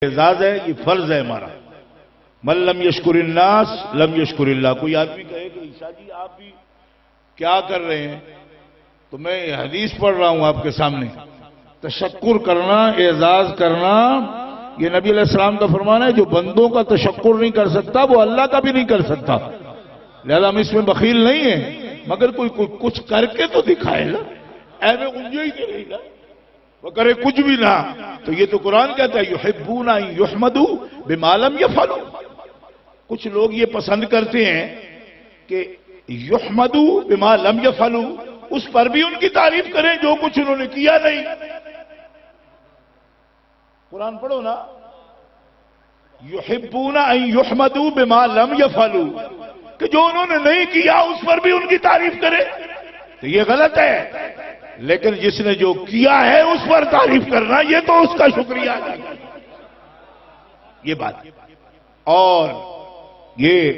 اعزاز ہے، یہ فرض ہے ہمارا۔ من لم یشکر الناس لم یشکر اللہ۔ کوئی آدمی کہے کہ عیسیٰ جی آپ بھی کیا کر رہے ہیں، تو میں حدیث پڑھ رہا ہوں آپ کے سامنے۔ تشکر کرنا، اعزاز کرنا، یہ نبی علیہ السلام کا فرمان ہے، جو بندوں کا تشکر نہیں کر سکتا وہ اللہ کا بھی نہیں کر سکتا۔ لہذا ہم اس میں بخیل نہیں ہیں، مگر کوئی کچھ کر کے تو دکھائے نا، ایویں انجو ہی کرے گا، وہ کرے کچھ بھی نہ۔ تو یہ تو قرآن کہتا ہے یحبون ان یحمدوا بما لم یفعلوا۔ کچھ لوگ یہ پسند کرتے ہیں کہ یحمدوا بما لم یفعلوا، اس پر بھی ان کی تعریف کریں جو کچھ انہوں نے کیا نہیں۔ قرآن پڑھو نا، یحبون ان یحمدوا بما لم یفعلوا، کہ جو انہوں نے نہیں کیا اس پر بھی ان کی تعریف کرے، تو یہ غلط ہے۔ لیکن جس نے جو کیا ہے اس پر تعریف کرنا، یہ تو اس کا شکریہ ہے، یہ بات۔ اور یہ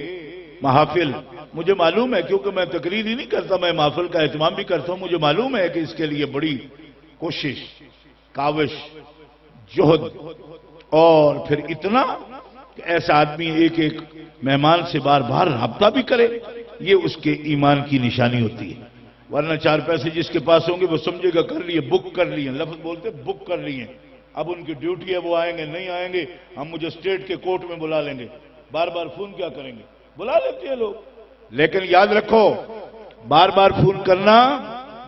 محافل، مجھے معلوم ہے، کیونکہ میں تقریر ہی نہیں کرتا، میں محافل کا اہتمام بھی کرتا ہوں، مجھے معلوم ہے کہ اس کے لیے بڑی کوشش، کاوش، جہد، اور پھر اتنا کہ ایسا آدمی ایک ایک مہمان سے بار بار رابطہ بھی کرے، یہ اس کے ایمان کی نشانی ہوتی ہے۔ ورنہ چار پیسے جس کے پاس ہوں گے وہ سمجھے گا کر لیے، بک کر لیے، لفظ بولتے بک کر لیے، اب ان کی ڈیوٹی ہے، وہ آئیں گے نہیں آئیں گے، ہم مجھے اسٹیٹ کے کورٹ میں بلا لیں گے، بار بار فون کیا کریں گے، بلا لیتے ہیں لوگ۔ لیکن یاد رکھو، بار بار فون کرنا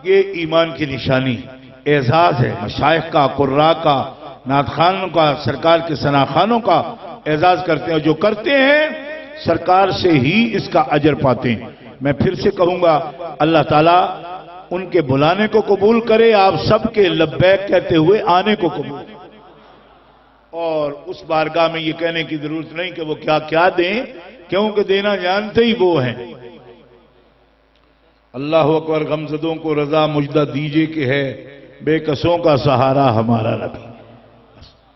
یہ ایمان کی نشانی، اعزاز ہے، مشائخ کا، قراء کا، نعت خوانوں کا، سرکار کے ثنا خوانوں کا اعزاز کرتے ہیں، اور جو کرتے ہیں سرکار سے ہی اس کا اجر پاتے ہیں۔ میں پھر سے کہوں گا، اللہ تعالیٰ ان کے بلانے کو قبول کرے، آپ سب کے لبیک کہتے ہوئے آنے کو قبول کرے، اور اس بارگاہ میں یہ کہنے کی ضرورت نہیں کہ وہ کیا کیا دیں، کیونکہ دینا جانتے ہی وہ ہیں۔ اللہ اکبر، غمزدوں کو رضا مجدہ دیجئے کہ ہے بے کسوں کا سہارا ہمارا نبی۔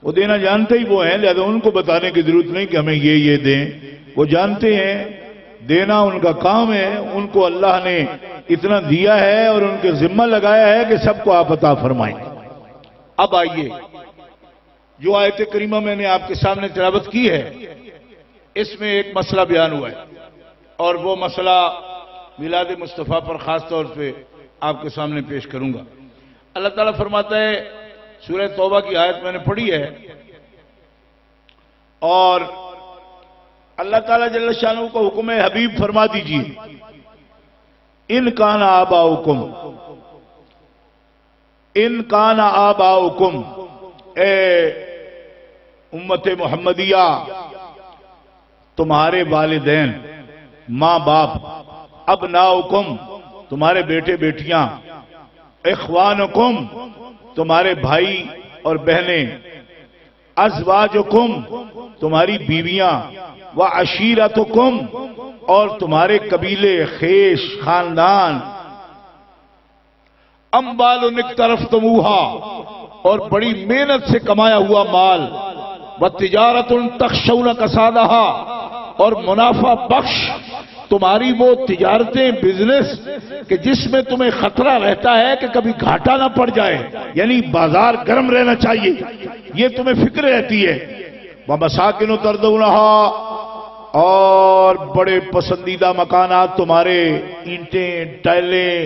وہ دینا جانتے ہی وہ ہیں، لہذا ان کو بتانے کی ضرورت نہیں کہ ہمیں یہ دیں، وہ جانتے ہیں، دینا ان کا کام ہے، ان کو اللہ نے اتنا دیا ہے اور ان کے ذمہ لگایا ہے کہ سب کو آپ عطا فرمائیں۔ اب آئیے، جو آیت کریمہ میں نے آپ کے سامنے تلاوت کی ہے، اس میں ایک مسئلہ بیان ہوا ہے، اور وہ مسئلہ میلاد مصطفیٰ پر خاص طور پہ آپ کے سامنے پیش کروں گا۔ اللہ تعالیٰ فرماتا ہے، سورہ توبہ کی آیت میں نے پڑھی ہے، اور اللہ تعالیٰ جل شانہ کو حکم حبیب فرما دیجیے، ان کان آباؤکم، ان کان آباؤکم، اے امت محمدیہ، تمہارے والدین، ماں باپ، ابناؤکم، تمہارے بیٹے بیٹیاں، اخوانکم، تمہارے بھائی اور بہنیں، ازواجکم، تمہاری بیویاں، وعشیرتکم، اور تمہارے قبیلے، خیش، خاندان، اموال اقترفتموہا، اور بڑی محنت سے کمایا ہوا مال، وتجارت تخشون کسادہا، اور منافع بخش تمہاری وہ تجارتیں، بزنس کہ جس میں تمہیں خطرہ رہتا ہے کہ کبھی گھاٹا نہ پڑ جائے، یعنی بازار گرم رہنا چاہیے، یہ تمہیں فکر رہتی ہے۔ وَمَسَاكِنُ تَرْضَوْنَهَا، اور بڑے پسندیدہ مکانات تمہارے، اینٹیں، ٹائلیں،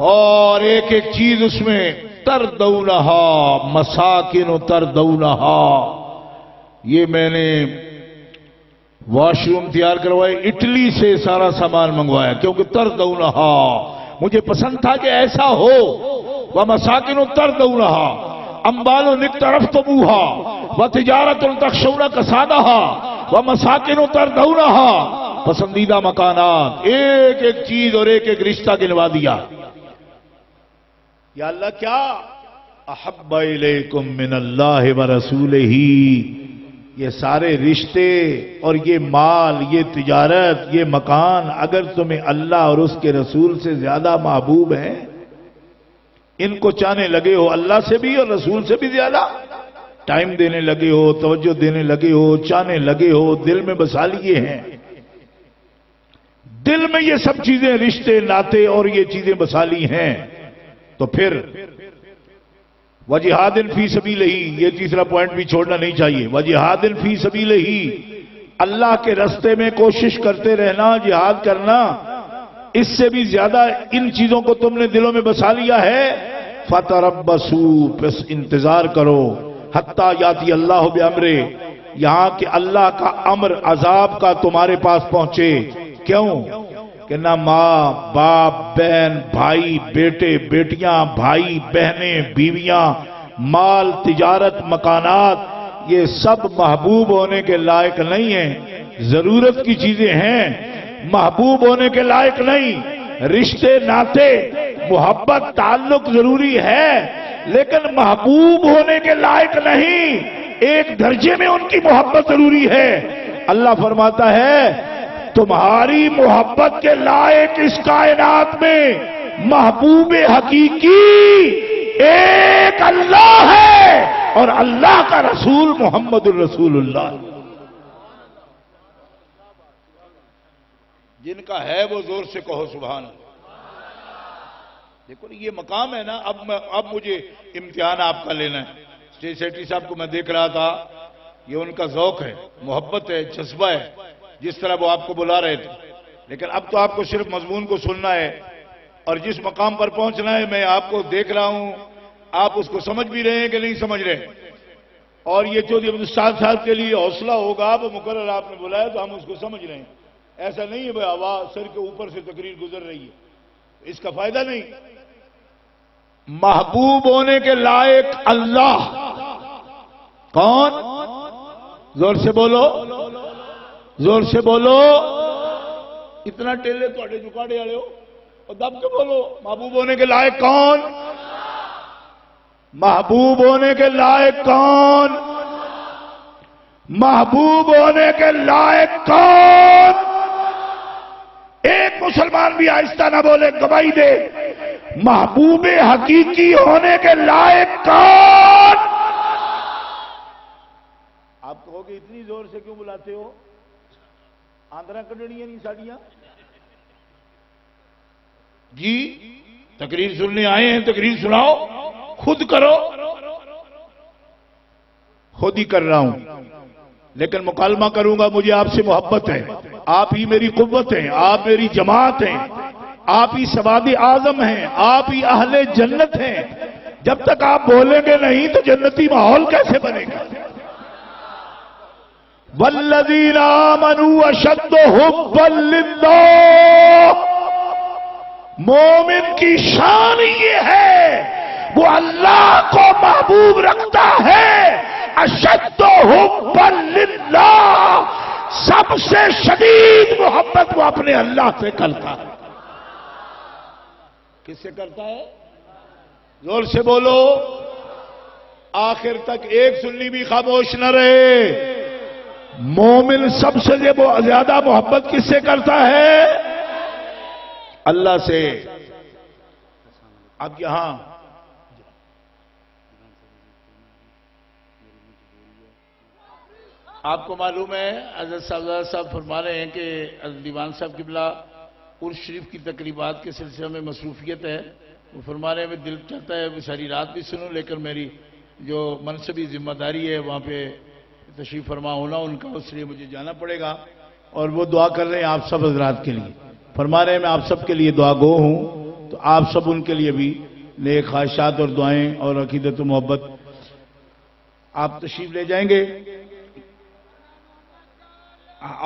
اور ایک ایک چیز اس میں، تَرْضَوْنَهَا، مَسَاكِنُ تَرْضَوْنَهَا، یہ میں نے واش روم تیار کروائے، اٹلی سے سارا سامان منگوایا، کیونکہ تَرْضَوْنَهَا، مجھے پسند تھا کہ ایسا ہو۔ وَمَسَاكِنُ تَرْضَوْنَهَا، اموال اقترفتموها، وتجارت تخشون کسادها، ومساکن ترضونها، پسندیدہ مکانات، ایک ایک چیز اور ایک ایک رشتہ گنوا دیا۔ یا اللہ، کیا احب الیکم من اللہ ورسولہ، یہ سارے رشتے اور یہ مال، یہ تجارت، یہ مکان اگر تمہیں اللہ اور اس کے رسول سے زیادہ محبوب ہیں، ان کو چاہنے لگے ہو اللہ سے بھی اور رسول سے بھی زیادہ، ٹائم دینے لگے ہو، توجہ دینے لگے ہو، چاہنے لگے ہو، دل میں بسا لیے ہیں، دل میں یہ سب چیزیں، رشتے، ناتے اور یہ چیزیں بسا لی ہیں، تو پھر وجہاد فی سبیلہ، یہ تیسرا پوائنٹ بھی چھوڑنا نہیں چاہیے، وجہاد فی سبیلہ، اللہ کے راستے میں کوشش کرتے رہنا، جہاد کرنا، اس سے بھی زیادہ ان چیزوں کو تم نے دلوں میں بسا لیا ہے۔ فتربصوا، پس انتظار کرو، حتی یاتی اللہ بامرہ، یہاں کہ اللہ کا امر عذاب کا تمہارے پاس پہنچے۔ کیوں کہ نہ ماں باپ بہن بھائی بیٹے بیٹیاں بھائی بہنیں بیویاں مال تجارت مکانات یہ سب محبوب ہونے کے لائق نہیں ہیں، ضرورت کی چیزیں ہیں، محبوب ہونے کے لائق نہیں۔ رشتے ناتے محبت تعلق ضروری ہے لیکن محبوب ہونے کے لائق نہیں، ایک درجے میں ان کی محبت ضروری ہے۔ اللہ فرماتا ہے تمہاری محبت کے لائق اس کائنات میں محبوب حقیقی ایک اللہ ہے اور اللہ کا رسول محمد الرسول اللہ، جن کا ہے وہ زور سے کہو سبحان اللہ۔ دیکھو یہ مقام ہے نا، اب مجھے امتحان آپ کا لینا ہے۔ جے سیٹھی صاحب کو میں دیکھ رہا تھا، یہ ان کا ذوق ہے، محبت ہے، جذبہ ہے، جس طرح وہ آپ کو بلا رہے تھے، لیکن اب تو آپ کو صرف مضمون کو سننا ہے اور جس مقام پر پہنچنا ہے میں آپ کو دیکھ رہا ہوں، آپ اس کو سمجھ بھی رہے ہیں کہ نہیں سمجھ رہے، اور یہ چودھری عبدالستار صاحب کے لیے حوصلہ ہوگا، وہ مقرر آپ نے بلایا تو ہم اس کو سمجھ رہے ہیں۔ ایسا نہیں ہے بھائی آواز سر کے اوپر سے تقریر گزر رہی ہے، اس کا فائدہ نہیں۔ محبوب ہونے کے لائق اللہ کون؟ زور سے بولو، زور سے بولو، اتنا ٹیلے توڑے جکاڑے والے ہو اور دب کے بولو، محبوب ہونے کے لائق کون؟ محبوب ہونے کے لائق کون؟ محبوب ہونے کے لائق کون؟ ایک مسلمان بھی آہستہ نہ بولے، گواہی دے، محبوب حقیقی ہونے کے لائق کون؟ آپ کہو گے اتنی زور سے کیوں بلاتے ہو؟ آندرا کڈڑیاں نہیں ساڑیاں جی، تقریر سننے آئے ہیں، تقریر سناؤ، خود کرو، خود ہی کر رہا ہوں لیکن مکالمہ کروں گا، مجھے آپ سے محبت ہے، آپ ہی میری قوت ہیں، آپ میری جماعت ہیں، آپ ہی سواد اعظم ہیں، آپ ہی اہل جنت ہیں۔ جب تک آپ بولیں گے نہیں تو جنتی ماحول کیسے بنے گا؟ والذین آمنوا اشد حبا للہ، مومن کی شان یہ ہے وہ اللہ کو محبوب رکھتا ہے، اشد حبا للہ، سب سے شدید محبت وہ اپنے اللہ سے کرتا ہے۔ کس سے کرتا ہے؟ زور سے بولو، آخر تک ایک سنی بھی خاموش نہ رہے۔ مومن سب سے زیادہ محبت کس سے کرتا ہے؟ اللہ سے۔ اب یہاں آپ کو معلوم ہے حضرت صاحب فرما رہے ہیں کہ حضرت دیوان صاحب قبلہ عرس شریف کی تقریبات کے سلسلے میں مصروفیت ہے، وہ فرما رہے ہیں دل چاہتا ہے وہ ساری رات بھی سنوں لیکن میری جو منصبی ذمہ داری ہے وہاں پہ تشریف فرما ہونا ان کا، اس لیے مجھے جانا پڑے گا، اور وہ دعا کر رہے ہیں آپ سب حضرات کے لیے، فرما رہے ہیں میں آپ سب کے لیے دعا گو ہوں، تو آپ سب ان کے لیے بھی نیک خواہشات اور دعائیں اور عقیدت و محبت آپ تشریف لے جائیں گے۔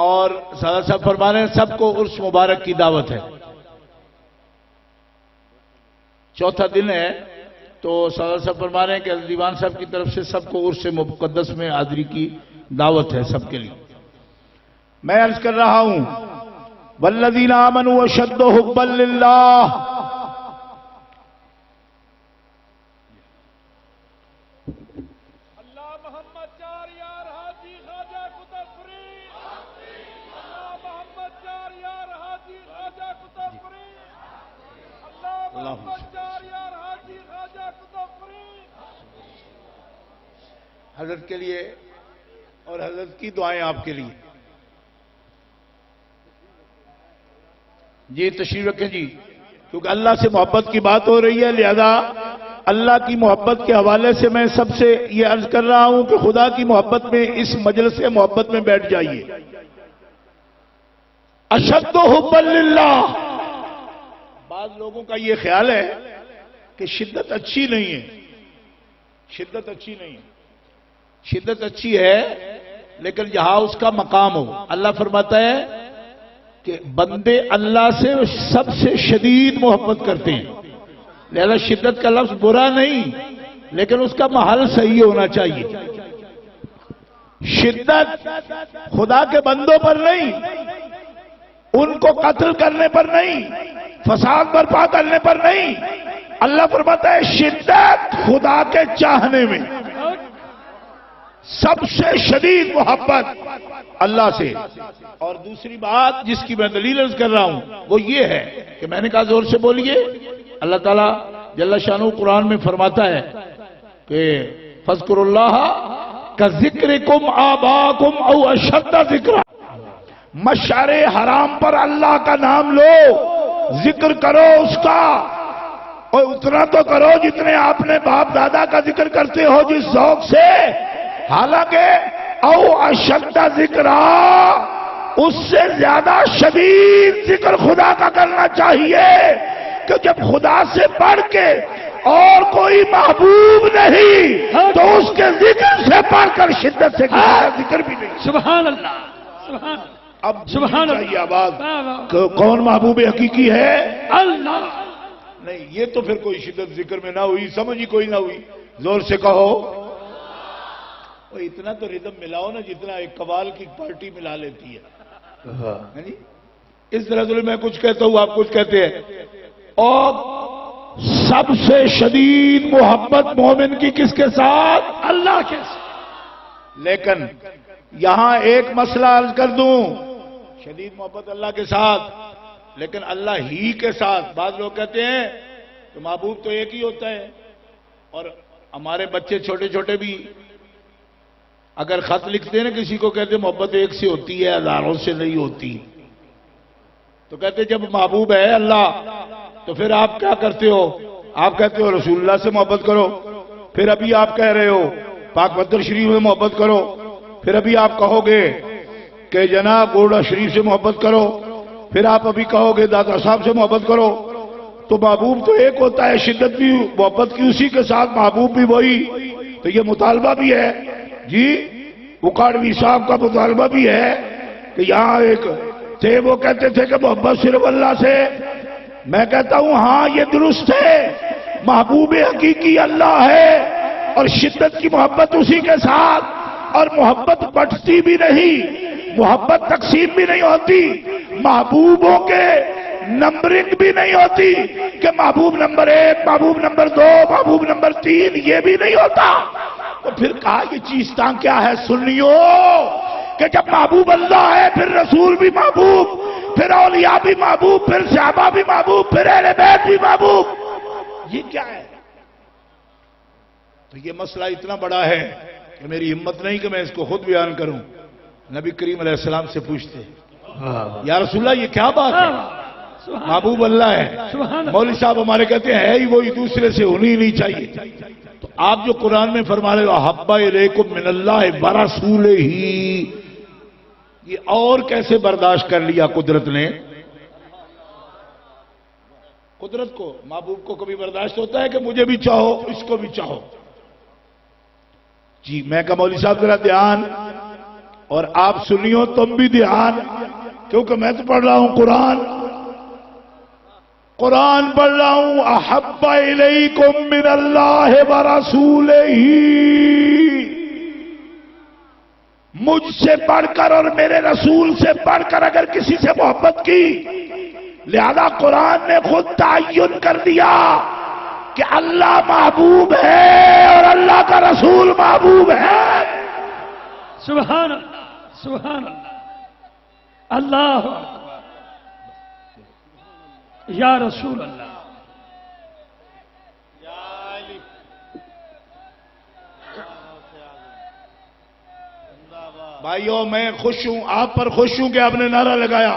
اور سادہ صاحب فرما رہے ہیں سب کو عرس مبارک کی دعوت ہے، چوتھا دن ہے، تو سادہ صاحب فرما رہے ہیں کہ حضرت دیوان صاحب کی طرف سے سب کو عرس مقدس میں حاضری کی دعوت ہے سب کے لیے۔ میں عرض کر رہا ہوں والذین آمنوا اشد حبا للہ، حضرت کے لیے اور حضرت کی دعائیں آپ کے لیے۔ جی تشریف رکھیں جی، کیونکہ اللہ سے محبت کی بات ہو رہی ہے، لہذا اللہ کی محبت کے حوالے سے میں سب سے یہ عرض کر رہا ہوں کہ خدا کی محبت میں اس مجلس محبت میں بیٹھ جائیے. اشد حبا للہ. بعض لوگوں کا یہ خیال ہے کہ شدت اچھی نہیں ہے. شدت اچھی نہیں ہے. شدت اچھی ہے لیکن جہاں اس کا مقام ہو. اللہ فرماتا ہے کہ بندے اللہ سے سب سے شدید محبت کرتے ہیں. لہذا شدت کا لفظ برا نہیں لیکن اس کا محل صحیح ہونا چاہیے. شدت خدا کے بندوں پر نہیں، ان کو قتل کرنے پر نہیں، فساد برپا کرنے پر نہیں. اللہ فرماتا ہے شدت خدا کے چاہنے میں. سب سے شدید محبت اللہ سے. اور دوسری بات جس کی میں دلیل عرض کر رہا ہوں وہ یہ ہے کہ میں نے کہا زور سے بولیے. اللہ تعالیٰ جل شانہ قرآن میں فرماتا ہے کہ فاذکروا اللہ کذکرکم آباکم او اشد ذکرا. مشعر حرام پر اللہ کا نام لو، ذکر کرو اس کا، اور اتنا تو کرو جتنے آپ نے باپ دادا کا ذکر کرتے ہو جس ذوق سے. حالانکہ او اشد ذکرا، اس سے زیادہ شدید ذکر خدا کا کرنا چاہیے کہ جب خدا سے بڑھ کے اور کوئی محبوب نہیں تو اس کے ذکر سے بڑھ کر شدت سے ذکر بھی نہیں. سبحان اللہ، سبحان اللہ. اب سبحان اللہ آواز کون محبوب حقیقی ہے؟ اللہ. نہیں، یہ تو پھر کوئی شدت ذکر میں نہ ہوئی، سمجھ ہی کوئی نہ ہوئی. زور سے کہو. اتنا تو ردم ملاؤ نا جتنا ایک قوال کی پارٹی ملا لیتی ہے. اس طرح سے میں کچھ کہتا ہوں آپ کچھ کہتے ہیں. اور سب سے شدید محبت مومن کی کس کے ساتھ؟ اللہ کے ساتھ. لیکن یہاں ایک مسئلہ عرض کر دوں. شدید محبت اللہ کے ساتھ لیکن اللہ ہی کے ساتھ. بعض لوگ کہتے ہیں کہ محبوب تو ایک ہی ہوتا ہے، اور ہمارے بچے چھوٹے چھوٹے بھی اگر خط لکھتے ہیں نا کسی کو کہتے ہیں محبت ایک سے ہوتی ہے، ہزاروں سے نہیں ہوتی. تو کہتے ہیں جب محبوب ہے اللہ تو پھر آپ کیا کرتے ہو؟ آپ کہتے ہو رسول اللہ سے محبت کرو. پھر ابھی آپ کہہ رہے ہو پاک پتھر شریف میں محبت کرو. پھر ابھی آپ کہو گے کہ جناب گوڑا شریف سے محبت کرو. پھر آپ ابھی کہو گے دادا صاحب سے محبت کرو. تو محبوب تو ایک ہوتا ہے، شدت بھی محبت کی اسی کے ساتھ، محبوب بھی وہی. تو یہ مطالبہ بھی ہے جی، اکاڑوی صاحب کا مطالبہ بھی ہے کہ یہاں ایک تھے وہ کہتے تھے کہ محبت صرف اللہ سے. میں کہتا ہوں ہاں یہ درست ہے، محبوب حقیقی اللہ ہے اور شدت کی محبت اسی کے ساتھ. اور محبت بٹتی بھی نہیں، محبت تقسیم بھی نہیں ہوتی، محبوبوں کے نمبرنگ بھی نہیں ہوتی کہ محبوب نمبر 1، محبوب نمبر 2، محبوب نمبر 3، یہ بھی نہیں ہوتا. تو پھر کہا یہ چیزاں کیا ہے سنیو کہ جب محبوب اللہ ہے پھر رسول بھی محبوب، پھر اولیاء بھی محبوب، پھر صحابہ بھی محبوب، پھر اہل بیت بھی محبوب. یہ کیا ہے؟ تو یہ مسئلہ اتنا بڑا ہے کہ میری ہمت نہیں کہ میں اس کو خود بیان کروں. نبی کریم علیہ السلام سے پوچھتے یا رسول اللہ یہ کیا بات ہے؟ محبوب اللہ ہے. مولوی صاحب ہمارے کہتے ہیں ہی وہی، دوسرے سے ہونی نہیں چاہیے. تو آپ جو قرآن میں فرما رہے ہو احب الیکم من اللہ ورسولہ، یہ اور کیسے برداشت کر لیا قدرت نے؟ قدرت کو، محبوب کو کبھی برداشت ہوتا ہے کہ مجھے بھی چاہو اس کو بھی چاہو؟ جی میں کہا مولوی صاحب ذرا دھیان، اور آپ سنیو تم بھی دھیان، کیونکہ میں تو پڑھ رہا ہوں قرآن پڑھ رہا ہوں. احب الیکم من اللہ ورسولہ، مجھ سے بڑھ کر اور میرے رسول سے بڑھ کر اگر کسی سے محبت کی، لہذا قرآن نے خود تعین کر دیا کہ اللہ محبوب ہے اور اللہ کا رسول محبوب ہے. سبحان اللہ، سبحان اللہ. اللہ یا رسول اللہ. بھائیو میں خوش ہوں، آپ پر خوش ہوں کہ آپ نے نعرہ لگایا،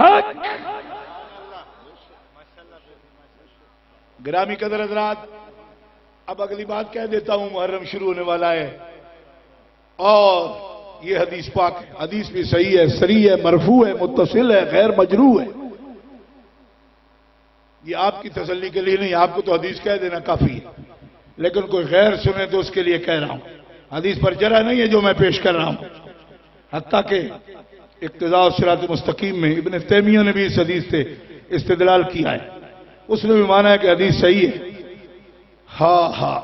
حق۔ گرامی قدر حضرات، اب اگلی بات کہہ دیتا ہوں، محرم شروع ہونے والا ہے اور یہ حدیث پاک ہے، حدیث بھی صحیح ہے، صریح ہے، مرفوع ہے، متصل ہے، غیر مجروح ہے۔ یہ آپ کی تسلی کے لیے نہیں، آپ کو تو حدیث کہہ دینا کافی ہے، لیکن کوئی غیر سنے تو اس کے لیے کہہ رہا ہوں۔ حدیث پر جرح نہیں ہے جو میں پیش کر رہا ہوں، حتیٰ کہ اقتضاء الصراط المستقیم میں ابن تیمیہ نے بھی اس حدیث سے استدلال کیا ہے، اس نے بھی مانا ہے کہ حدیث صحیح ہے۔ ہاں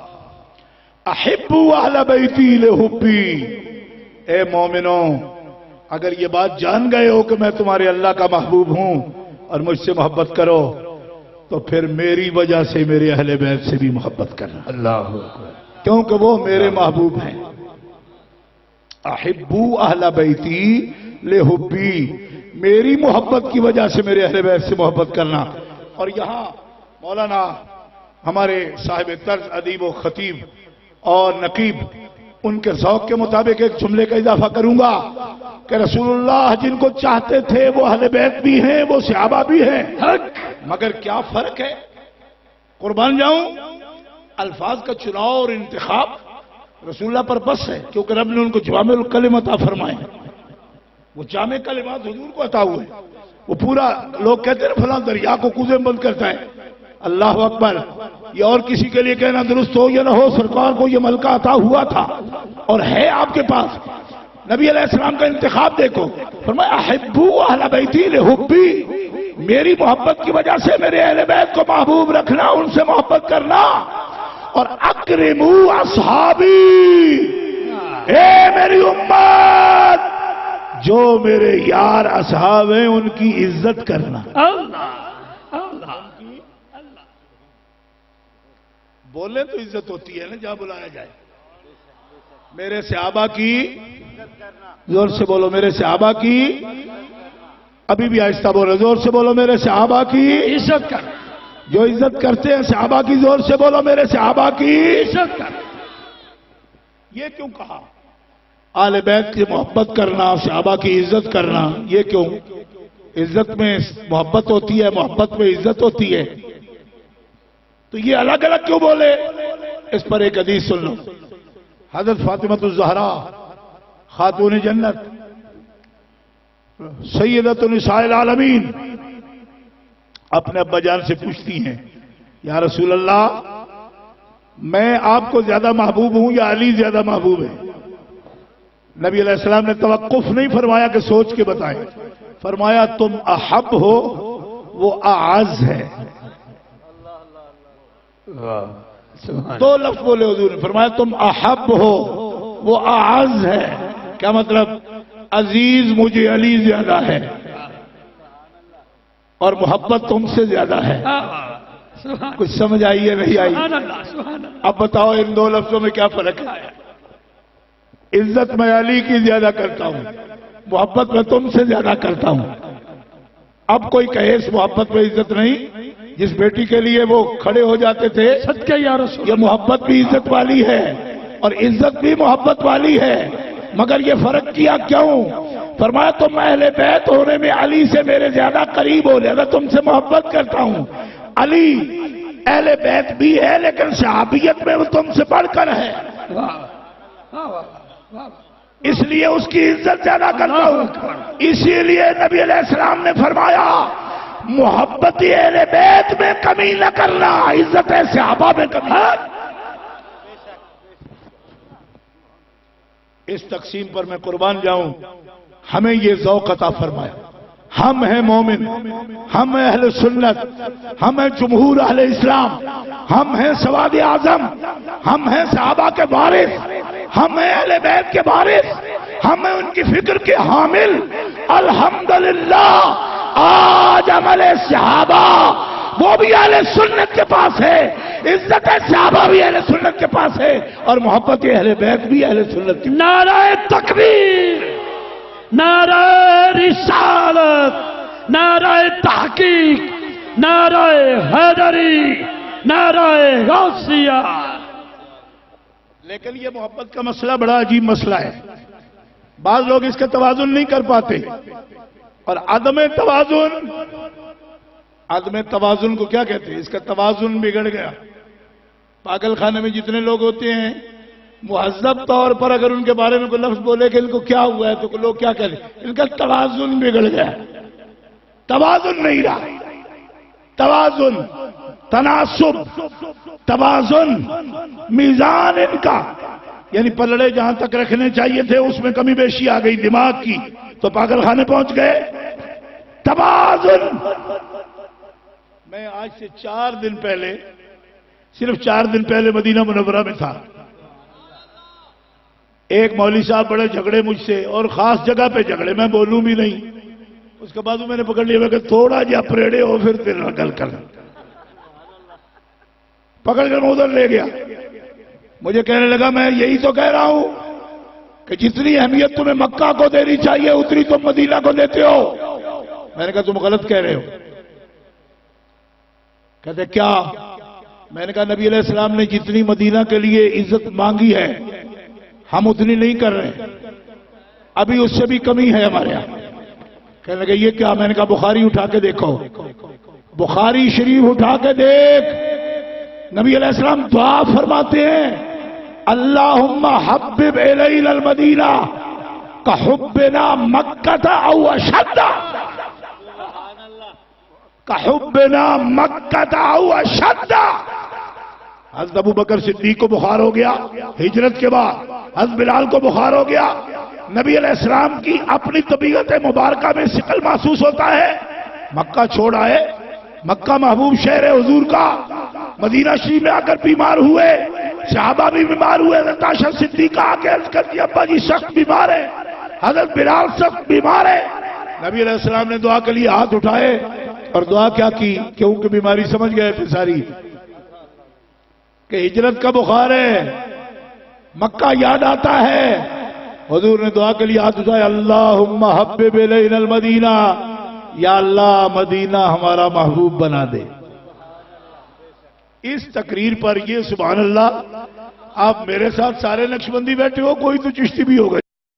احبوا اہل بیتی لحبی، اے مومنوں اگر یہ بات جان گئے ہو کہ میں تمہارے اللہ کا محبوب ہوں اور مجھ سے محبت کرو تو پھر میری وجہ سے میرے اہل بیت سے بھی محبت کرنا، اللہ اکبر، کیونکہ وہ میرے محبوب ہیں۔ احبوا اہل بیتی لحبی، میری محبت کی وجہ سے میرے اہل بیت سے محبت کرنا۔ اور یہاں مولانا ہمارے صاحب طرز ادیب و خطیب اور نقیب، ان کے ذوق کے مطابق ایک جملے کا اضافہ کروں گا کہ رسول اللہ جن کو چاہتے تھے وہ اہل بیت بھی ہیں، وہ صحابہ بھی ہیں، مگر کیا فرق ہے؟ قربان جاؤں، الفاظ کا چناؤ اور انتخاب رسول اللہ پر بس ہے، کیونکہ رب نے ان کو جوامع الکلم عطا فرمائے، وہ جامع کلمات حضور کو عطا ہوئے۔ وہ پورا لوگ کہتے ہیں فلاں دریا کو کوزے میں بند کرتا ہے، اللہ اکبر، یہ اور کسی کے لیے کہنا درست ہو یا نہ ہو، سرکار کو یہ ملکہ عطا ہوا تھا اور ہے آپ کے پاس۔ نبی علیہ السلام کا انتخاب دیکھو، فرمایا احبوا اہل بیتی لحبی، میری محبت کی وجہ سے میرے اہل بیت کو محبوب رکھنا، ان سے محبت کرنا۔ اور اکرموا اصحابی، اے میری امت جو میرے یار اصحاب ہیں ان کی عزت کرنا۔ بولے تو عزت ہوتی ہے نا جہاں بلایا جائے۔ میرے صحابہ کی، زور سے بولو، میرے صحابہ کی، ابھی بھی آہستہ بولو، زور سے بولو، میرے صحابہ کی عزت کر، جو عزت کرتے ہیں صحابہ کی، زور سے بولو، میرے صحابہ کی عزت کر۔ یہ کیوں کہا؟ آل بیت کی محبت کرنا، صحابہ کی عزت کرنا، یہ کیوں؟ عزت میں محبت ہوتی ہے، محبت میں عزت ہوتی ہے، تو یہ الگ الگ کیوں بولے؟ اس پر ایک حدیث سن لو۔ حضرت فاطمہ الزہرا خاتون جنت سیدۃ نساء العالمین اپنے ابا جان سے پوچھتی ہیں، یا رسول اللہ میں آپ کو زیادہ محبوب ہوں یا علی زیادہ محبوب ہے؟ نبی علیہ السلام نے توقف نہیں فرمایا کہ سوچ کے بتائیں، فرمایا تم احب ہو، وہ اعز ہے۔ دو لفظ بولے حضور نے، فرمایا تم احب ہو، وہ اعز ہے۔ کیا مطلب؟ عزیز مجھے علی زیادہ ہے اور محبت تم سے زیادہ ہے۔ کچھ سمجھ آئی ہے نہیں آئی؟ اب بتاؤ ان دو لفظوں میں کیا فرق ہے؟ عزت میں علی کی زیادہ کرتا ہوں، محبت میں تم سے زیادہ کرتا ہوں۔ اب کوئی کہے اس محبت میں عزت نہیں، جس بیٹی کے لیے وہ کھڑے ہو جاتے تھے، صدقے یا رسول، یہ محبت بھی عزت والی ہے اور عزت بھی محبت والی ہے، مگر یہ فرق کیا کیوں؟ فرمایا تم اہل بیت ہونے میں علی سے میرے زیادہ قریب ہو، لہذا تم سے محبت کرتا ہوں۔ علی اہل بیت بھی ہے لیکن صحابیت میں وہ تم سے بڑھ کر ہے، اس لیے اس کی عزت زیادہ کرتا ہوں۔ اسی لیے نبی علیہ السلام نے فرمایا محبت اہل بیت میں کمی نہ کرنا، عزت صحابہ میں کمی۔ اس تقسیم پر میں قربان جاؤں، ہمیں یہ ذوق عطا فرمایا۔ ہم ہیں مومن، ہم ہیں اہل سنت، ہم ہیں جمہور اہل اسلام، ہم ہیں سواد اعظم، ہم ہیں صحابہ کے وارث، ہم ہیں اہل بیت کے وارث، ہم ہیں ان کی فکر کے حامل۔ الحمدللہ آج عمل صحابہ وہ بھی اہل سنت کے پاس ہے، عزت صحابہ بھی اہل سنت کے پاس ہے، اور محبت اہل بیت بھی اہل سنت کی۔ نعرہ تکبیر، نعرہ رسالت، نعرہ تحقیق، نعرہ حیدری، نعرہ غوثیہ۔ لیکن یہ محبت کا مسئلہ بڑا عجیب مسئلہ ہے۔ بعض لوگ اس کا توازن نہیں کر پاتے، اور عدم توازن کو کیا کہتے ہیں؟ اس کا توازن بگڑ گیا۔ پاگل خانے میں جتنے لوگ ہوتے ہیں، مہذب طور پر اگر ان کے بارے میں کوئی لفظ بولے کہ ان کو کیا ہوا ہے، تو لوگ کیا کہتے ہیں؟ ان کا توازن بگڑ گیا، توازن نہیں رہا۔ توازن، تناسب، توازن، میزان ان کا، یعنی پلڑے جہاں تک رکھنے چاہیے تھے اس میں کمی بیشی آ گئی دماغ کی، تو پاگل خانے پہنچ گئے۔ توازن۔ میں آج سے 4 دن پہلے، صرف 4 دن پہلے مدینہ منورہ میں تھا۔ ایک مولوی صاحب بڑے جھگڑے مجھ سے، اور خاص جگہ پہ جھگڑے، میں بولوں بھی نہیں۔ اس کے بعد میں نے پکڑ لیا، میں کہ تھوڑا جا پریڑے ہو پھر تیرا گل کر، پکڑ کر میں ادھر لے گیا۔ مجھے کہنے لگا میں یہی تو کہہ رہا ہوں کہ جتنی اہمیت تمہیں مکہ کو دینی چاہیے اتنی تم مدینہ کو دیتے ہو۔ میں نے کہا تم غلط کہہ رہے ہو۔ کہتے کیا؟ میں نے کہا نبی علیہ السلام نے جتنی مدینہ کے لیے عزت مانگی ہے ہم اتنی نہیں کر رہے، ابھی اس سے بھی کمی ہے ہمارے یہاں۔ کہنے لگے یہ کیا؟ میں نے کہا بخاری اٹھا کے دیکھو، بخاری شریف اٹھا کے دیکھ، نبی علیہ السلام دعا فرماتے ہیں اللہم حبب الینا المدینہ کحبنا مکہ او اشد، کحبنا مکہ او اشد۔ حضرت ابو بکر صدیق کو بخار ہو گیا ہجرت کے بعد، حضرت بلال کو بخار ہو گیا، نبی علیہ السلام کی اپنی طبیعت مبارکہ میں ثقل محسوس ہوتا ہے، مکہ چھوڑ آئے، مکہ محبوب شہر حضور کا، مدینہ شریف میں آ کر بیمار ہوئے، صحابہ بھی بیمار ہوئے، حضرت عائشہ صدیقہ آ کے عرض کرتی ابا جی سخت بیمار ہے، حضرت بلال سخت بیمار ہے۔ نبی علیہ السلام نے دعا کے لیے ہاتھ اٹھائے، اور دعا کیا کی؟ کیونکہ بیماری سمجھ گئے تھے ساری کہ ہجرت کا بخار ہے، مکہ یاد آتا ہے۔ حضور نے دعا کے لیے ہاتھ اٹھائے اللہم حبب الینا المدینہ، یا اللہ مدینہ ہمارا محبوب بنا دے۔ اس تقریر پر یہ سبحان اللہ، آپ میرے ساتھ سارے نقشبندی بیٹھے ہو، کوئی تو چشتی بھی ہوگا